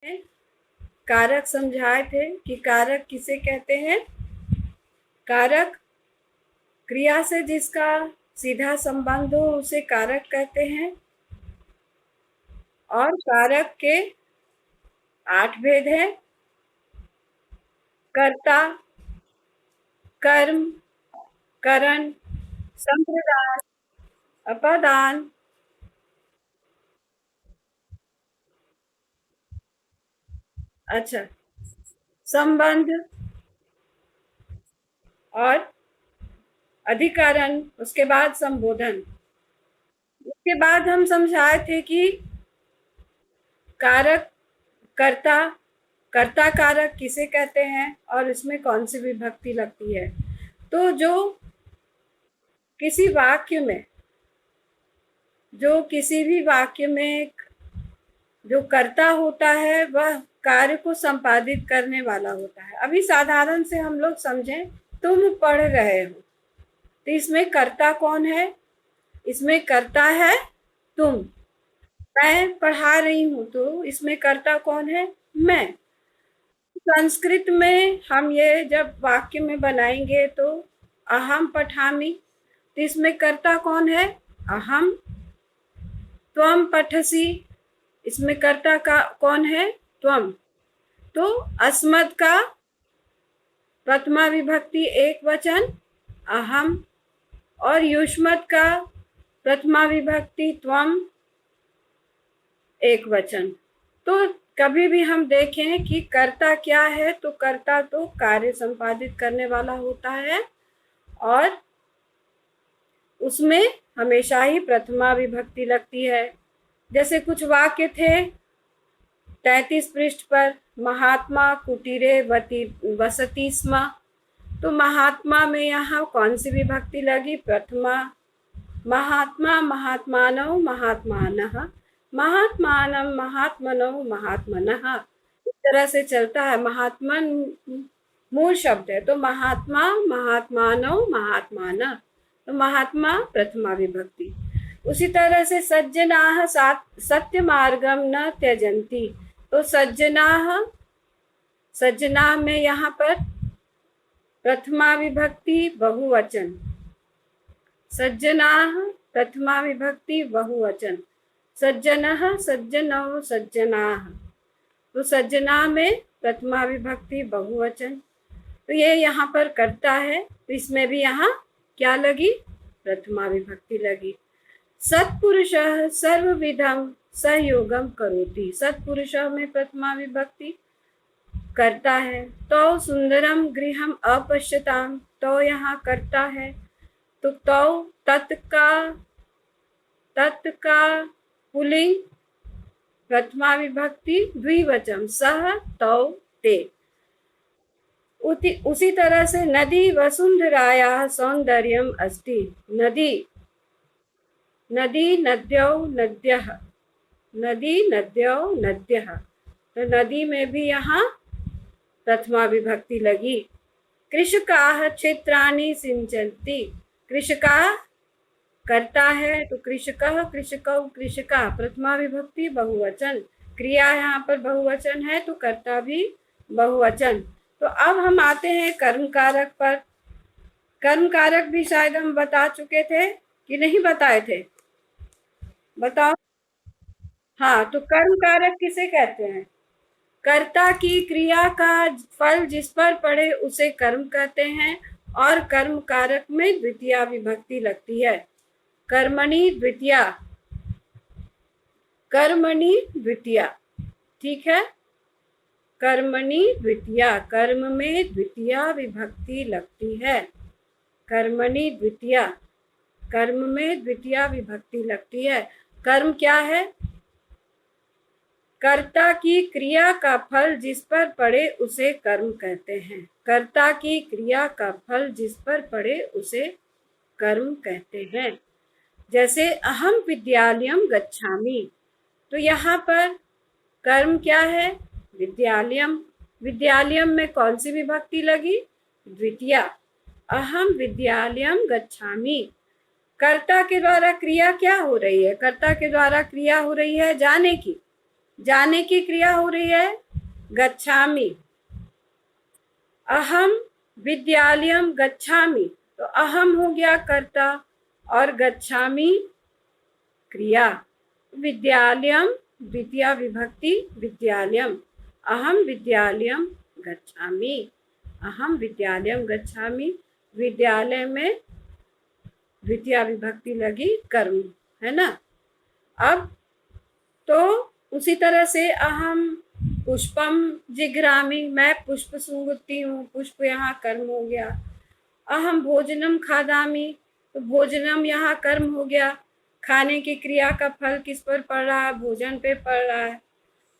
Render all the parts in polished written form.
कारक समझाए थे कि कारक किसे कहते हैं। कारक क्रिया से जिसका सीधा संबंध हो उसे कारक कहते हैं। और कारक के 8 भेद हैं। कर्ता, कर्म, करण, संप्रदान, अपादान, अच्छा, संबंध और अधिकरण, उसके बाद संबोधन। उसके बाद हम समझाए थे कि कारक, कर्ता, कर्ता कारक किसे कहते हैं और इसमें कौन सी विभक्ति लगती है। तो जो किसी भी वाक्य में जो कर्ता होता है वह कार्य को संपादित करने वाला होता है। अभी साधारण से हम लोग समझें, तुम पढ़ रहे हो तो इसमें कर्ता कौन है? इसमें कर्ता है तुम। मैं पढ़ा रही हूं तो इसमें कर्ता कौन है? मैं। संस्कृत में हम ये जब वाक्य में बनाएंगे तो अहम पठामि, तो इसमें कर्ता कौन है? अहम। त्वम पठसि, इसमें कर्ता का कौन है? त्वम। तो अस्मत् का प्रथमा विभक्ति एक वचन अहम और युष्मत् का प्रथमा विभक्ति त्वम एक वचन। तो कभी भी हम देखें कि कर्ता क्या है, तो कर्ता तो कार्य संपादित करने वाला होता है और उसमें हमेशा ही प्रथमा विभक्ति लगती है। जैसे कुछ वाक्य थे 33 पृष्ठ पर, महात्मा कुटीरे वसति स्म, तो महात्मा में यहाँ कौन सी विभक्ति लगी? प्रथमा। महात्मा, महात्मानौ, महात्मानः, महात्मानं, महात्मनौ, महात्मनः, इस तरह से चलता है। महात्मन मूल शब्द है, तो महात्मा, महात्मानौ, महात्मानः, तो महात्मा प्रथमा विभक्ति। उसी तरह से सज्जनाः सत्य मार्गम न त्यजन्ति, तो सज्जनाः, सज्जना में यहाँ पर प्रथमा विभक्ति बहुवचन, सज्जनाः प्रथमा विभक्ति बहुवचन, सज्जनः, सज्जनौ, सज्जनाः, तो सज्जना में प्रथमा विभक्ति बहुवचन। तो ये यहाँ पर कर्ता है, तो इसमें भी यहाँ क्या लगी? प्रथमा विभक्ति लगी। सत्पुरुषः सर्वविधं सहयोगम करोति, सत्पुरुषः में प्रथमा विभक्ति करता है। तो सुंदरम गृहम अपश्यताम, तो यहाँ करता है, तो तत् का पुल्लिंग प्रथमा विभक्ति द्विवचन सह तौ ते। उसी तरह से नदी वसुंधरायाः सौंदर्यम अस्ति, नदी, नदी नद्यौ नद्यः, नदी नद्यौ नद्यः, तो नदी में भी यहाँ प्रथमा विभक्ति लगी। कृषकाः क्षेत्राणि सिंचन्ति, कृषका करता है, तो कृषकः, कृषकौ, कृषका प्रथमा विभक्ति बहुवचन। क्रिया यहाँ पर बहुवचन है तो कर्ता भी बहुवचन। तो अब हम आते हैं कर्म कारक पर। कर्म कारक भी शायद हम बता चुके थे कि नहीं बताए थे? बताओ। हाँ, तो कर्म कारक किसे कहते हैं? कर्ता की क्रिया का फल जिस पर पड़े उसे कर्म कहते हैं और कर्म कारक में द्वितीया विभक्ति लगती है। कर्मणि द्वितीया, कर्मणि द्वितीया, ठीक है। कर्मणि द्वितीया, कर्म में द्वितीया विभक्ति लगती है। कर्मणि द्वितीया, कर्म में द्वितीया विभक्ति लगती है। कर्म क्या है? कर्ता की क्रिया का फल जिस पर पड़े उसे कर्म कहते हैं। कर्ता की क्रिया का फल जिस पर पड़े उसे कर्म कहते हैं। जैसे अहम विद्यालयम गच्छामि, तो यहाँ पर कर्म क्या है? विद्यालयम। विद्यालयम में कौन सी विभक्ति लगी? द्वितीया। अहम विद्यालयम गच्छामि, कर्ता के द्वारा क्रिया क्या हो रही है? कर्ता के द्वारा क्रिया हो रही है जाने की, जाने की क्रिया हो रही है गच्छामि। अहम विद्यालयम गच्छामि, तो अहम हो गया कर्ता और गच्छामि क्रिया। विद्यालयम द्वितीया विभक्ति विद्यालयम, अहम विद्यालयम गच्छामि, अहम विद्यालयम गच्छामि, विद्यालय में द्वितीया विभक्ति लगी कर्म, है ना। अब तो उसी तरह से अहम पुष्पम जिघ्रामि, मैं पुष्प सूंघती हूँ, पुष्प यहाँ कर्म हो गया। अहम भोजनम खादामि, तो भोजनम यहाँ कर्म हो गया, खाने की क्रिया का फल किस पर पड़ रहा है, भोजन पे पड़ रहा है।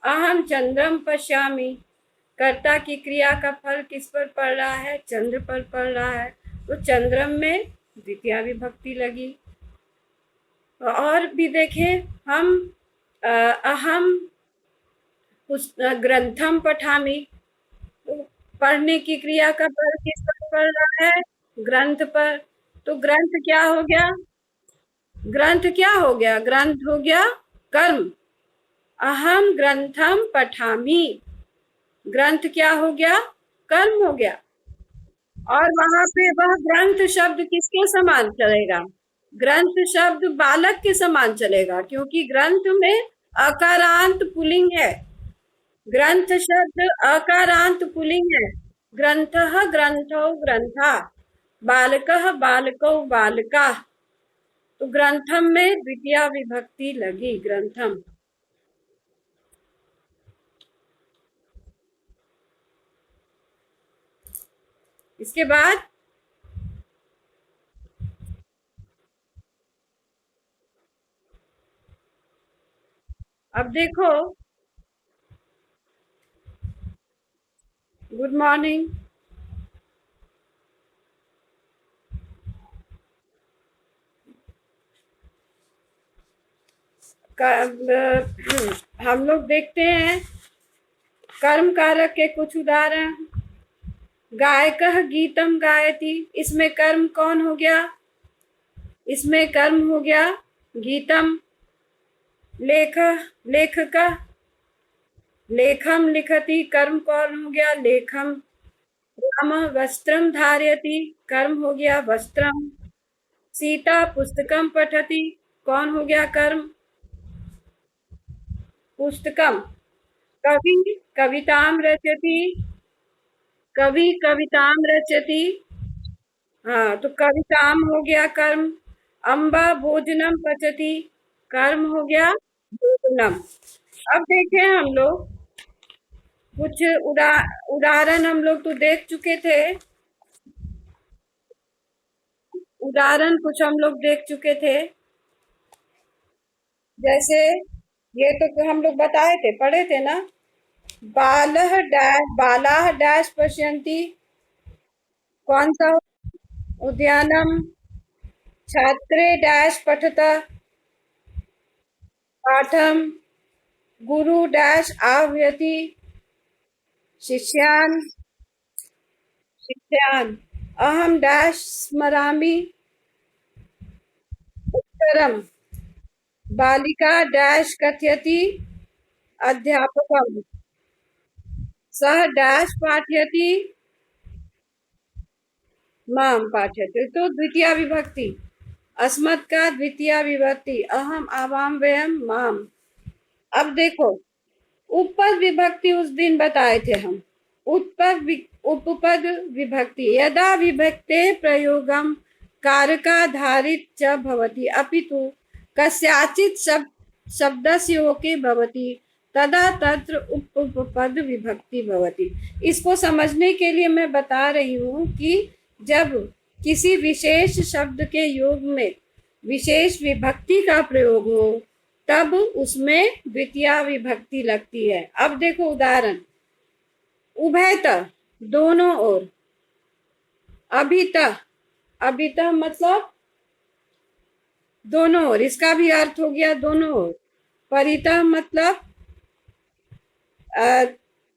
अहम चंद्रम पश्यामि, कर्ता की क्रिया का फल किस पर पड़ रहा है, चंद्र पर पड़ रहा है, तो चंद्रम में द्वितीया विभक्ति लगी। और भी देखें हम, अहम ग्रंथम पठामि, पढ़ने की क्रिया का फल किस पर पड़ रहा है, ग्रंथ पर, तो ग्रंथ क्या हो गया, ग्रंथ क्या हो गया, ग्रंथ हो गया कर्म। अहम ग्रंथम पठामि, ग्रंथ क्या हो गया, कर्म हो गया। और वहां पे वह ग्रंथ शब्द किसके समान चलेगा, ग्रंथ शब्द बालक के समान चलेगा, क्योंकि ग्रंथ में अकारांत पुल्लिंग है, ग्रंथ शब्द अकारांत पुल्लिंग है। ग्रंथः ग्रंथौ ग्रंथा, बालकः बालकौ बालका, तो ग्रंथम में द्वितीया विभक्ति लगी, ग्रंथम। इसके बाद अब देखो, गुड मॉर्निंग। हम लोग देखते हैं कर्म कारक के कुछ उदाहरण। गायकः गीतम गायति, इसमें कर्म कौन हो गया, इसमें कर्म हो गया गीतम। लेख लेखका, लेखम लिखति, कर्म कौन हो गया, लेखम। राम वस्त्रम धारयति, कर्म हो गया वस्त्रम। सीता पुस्तकम पठति, कौन हो गया कर्म, पुस्तकम। कवि कविताम रचति, कवि कविताम रचति, हाँ तो कविताम हो गया कर्म। अम्बा भोजनम पचति, कर्म हो गया भोजनम। अब देखें हम लोग कुछ उदाहरण हम लोग तो देख चुके थे, उदाहरण कुछ हम लोग देख चुके थे। जैसे ये तो हम लोग बताए थे, पढ़े थे ना, बालः डैश बालाः डैश पश्यन्ति, कौन सा, उद्यानम। छात्रे डैश पठत पाठम, गुरु डैश आह्वयति शिष्यान् शिष्यान्, अहम डैश स्मरामि उत्तरम, बालिका डैश कथयति अध्यापकम, सः डैश पाठयति माम पाठयति, तो द्वितीया विभक्ति। अस्मत् का द्वितीया विभक्ति, अहम आवाम वयम माम। अब देखो उपपद विभक्ति उस दिन बताए थे हम, उपपद विभक्ति, यदा विभक्ते प्रयोगम कारकाधारित च भवति अपितु कस्याचित् शब्दस्योके भवति तदा तत्र उपपद विभक्ति भवति। इसको समझने के लिए मैं बता रही हूँ कि जब किसी विशेष शब्द के योग में विशेष विभक्ति का प्रयोग हो तब उसमें द्वितीया विभक्ति लगती है। अब देखो उदाहरण, उभयतः, दोनों ओर। अभितः, अभितः मतलब दोनों ओर, इसका भी अर्थ हो गया दोनों ओर। परितः मतलब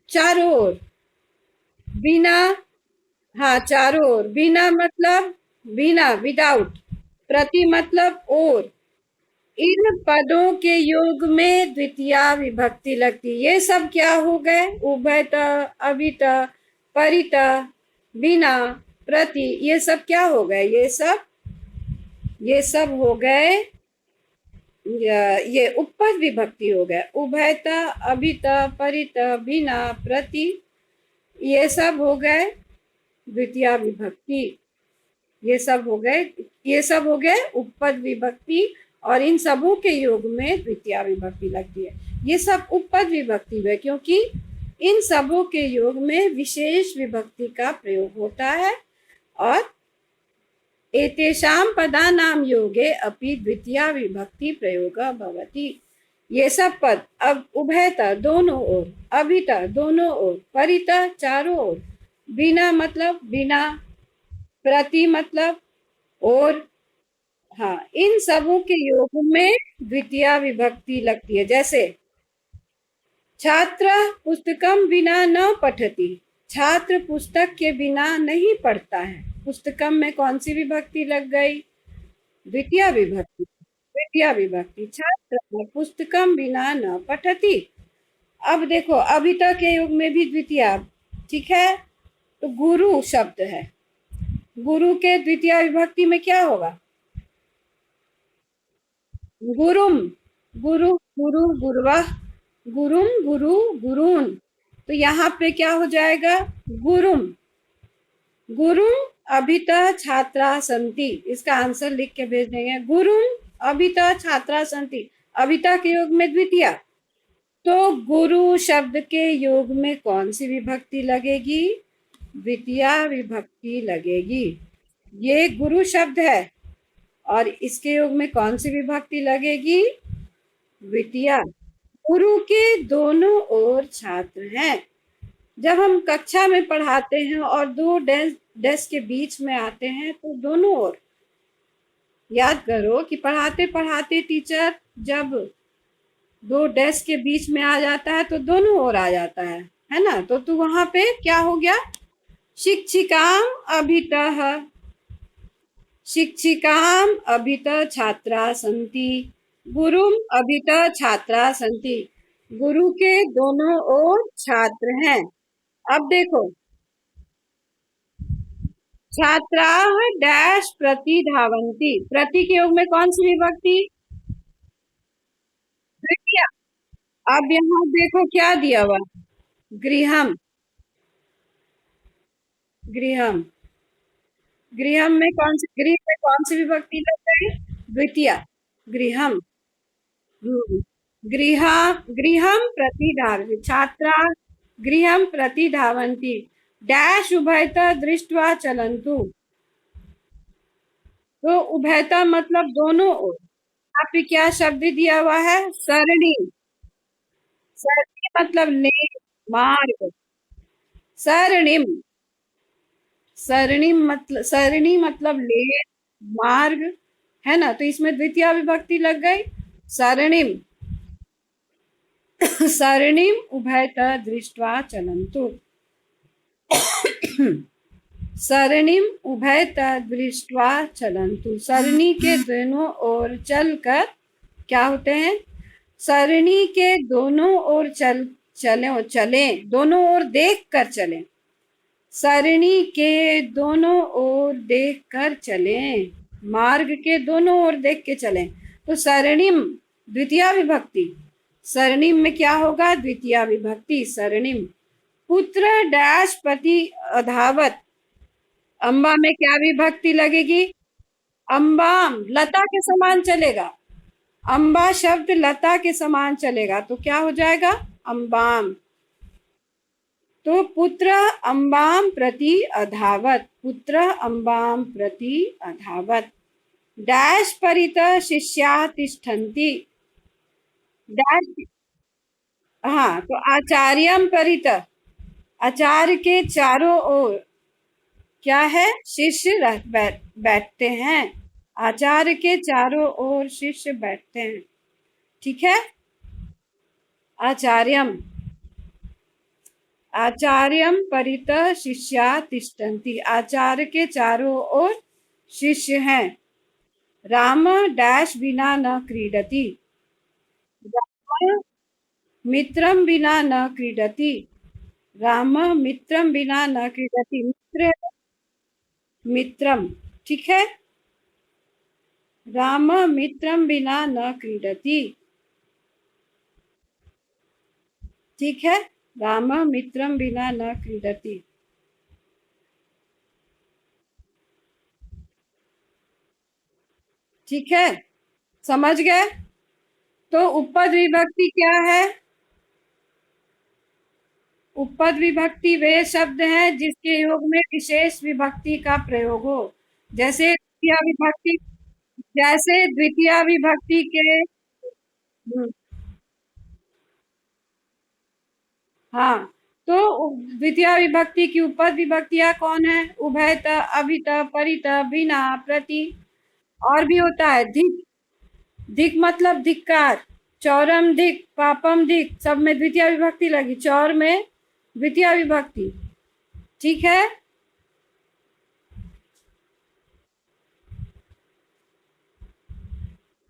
चारों ओर। बिना, हाँ चारों ओर। बिना मतलब बिना, विदाउट। प्रति मतलब ओर। इन पदों के योग में द्वितीया विभक्ति लगती। ये सब क्या हो गए? उभयत, अभित, परित, बिना, प्रति, ये सब क्या हो गए? ये सब हो गए, ये उपपद विभक्ति हो गए। उभयत, अभित, परित, बिना, प्रति, ये सब हो गए द्वितीया विभक्ति। ये सब हो गए उपपद विभक्ति, और इन सबों के योग में द्वितीया विभक्ति लगती है। ये सब उपपद विभक्ति है क्योंकि इन सबों के योग में विशेष विभक्ति का प्रयोग होता है। और एतेषां पदानां योगे अपि द्वितीया विभक्ति प्रयोगः भवति। ये सब पद अब उभयत दोनों ओर, अभित दोनों ओर, परित चारों ओर, बिना मतलब बिना, प्रति मतलब और, हाँ, इन सबों के योग में द्वितीया विभक्ति लगती है। जैसे छात्र पुस्तकम बिना न पठति, छात्र पुस्तक के बिना नहीं पढ़ता है। पुस्तकम में कौन सी विभक्ति लग गई? द्वितीया विभक्ति। द्वितीया विभक्ति। छात्र पुस्तकम बिना न पठति। अब देखो अभिता के योग में भी द्वितीया, ठीक है। तो गुरु शब्द है, गुरु के द्वितीया विभक्ति में क्या होगा? गुरुम, गुरु, गुरु, गुरुवः, गुरुम, गुरु, गुरुन। तो यहाँ पे क्या हो जाएगा? गुरुम। गुरुम अभितः छात्रा सन्ति। इसका आंसर लिख के भेज देंगे। गुरुम अभितः छात्रा सन्ति। अभिता के योग में द्वितीया, तो गुरु शब्द के योग में कौन सी विभक्ति लगेगी? द्वितीया विभक्ति लगेगी। ये गुरु शब्द है और इसके योग में कौन सी विभक्ति लगेगी? द्वितीया। गुरु के दोनों ओर छात्र हैं। जब हम कक्षा में पढ़ाते हैं और दो डेस्क के बीच में आते हैं तो दोनों ओर, याद करो कि पढ़ाते पढ़ाते टीचर जब दो डेस्क के बीच में आ जाता है तो दोनों ओर आ जाता है ना। तो वहां पे क्या हो गया? शिक्षिकाम अभितः, शिक्षिकाम अभितः छात्रा सन्ति, गुरुम अभितः छात्रा सन्ति। गुरु के दोनों ओर छात्र हैं। अब देखो, छात्रा डैश प्रति धावंती। प्रति के योग में कौन सी विभक्ति? द्वितीया। अब यहाँ देखो क्या दिया हुआ, गृहम। गृहम, गृहम में कौन सी, गृह में कौन सी विभक्ति लग गई? द्वितीया। गृहम। गृह, गृहम प्रति धावन्ति। छात्रा गृहम प्रति धावन्ति। डैश उभयतः दृष्ट्वा चलन्तु। तो उभयतः मतलब दोनों ओर। यहाँ पे क्या शब्द दिया हुआ है? सरणी। सरणी मतलब लेन, मार्ग। सरणिम, सरणी मतलब लेन, मार्ग, है ना। तो इसमें द्वितीया विभक्ति लग गई, सरणिम। सरणिम उभयतः दृष्ट्वा चलन्तु। सरणिम उभयतः दृष्ट्वा चलन्तु। सरणी के दोनों ओर चलकर क्या होते हैं? सरणी के दोनों ओर चलें, दोनों ओर देख कर चलें। सरणी के दोनों ओर देख कर चलें, मार्ग के दोनों ओर देख के चलें। तो सरणिम द्वितीया विभक्ति। सरणिम में क्या होगा? द्वितीया विभक्ति। सरणिम। पुत्र डैश पति अधावत। अम्बा में क्या विभक्ति लगेगी? अम्बाम, लता के समान चलेगा। अम्बा शब्द लता के समान चलेगा तो क्या हो जाएगा? अम्बाम। तो पुत्र अम्बाम प्रति अधावत। पुत्र अम्बाम प्रति अधावत। डैश परितः शिष्या तिष्ठन्ति। डैश, हाँ, तो आचार्यम परितः, आचार्य के चारों ओर क्या है? शिष्य बैठते हैं। आचार्य के चारों ओर शिष्य बैठते हैं, ठीक है। आचार्यम, आचार्यम परितः शिष्या तिष्ठन्ति। आचार्य के चारों ओर शिष्य हैं। राम डैश बिना न क्रीडति। राम मित्रम बिना न क्रीडति। राम मित्रम बिना न क्रीडति। मित्र, मित्रम, ठीक है। राम मित्रम बिना न क्रीडति, ठीक है। राम मित्रम बिना न क्रीडति। ठीक है, समझ गए। तो उपपद विभक्ति क्या है? उपपद विभक्ति वे शब्द हैं जिसके योग में विशेष विभक्ति का प्रयोग हो। जैसे द्वितीय विभक्ति, जैसे द्वितीय विभक्ति के हाँ, तो द्वितीय विभक्ति की उपपद विभक्तियां कौन है? उभयत, अभित, परित, बिना, प्रति। और भी होता है धिक। धिक मतलब धिक्कार। चौरम धिक, पापम धिक, सब में द्वितीय विभक्ति लगी। चौर में द्वितीय विभक्ति, ठीक है।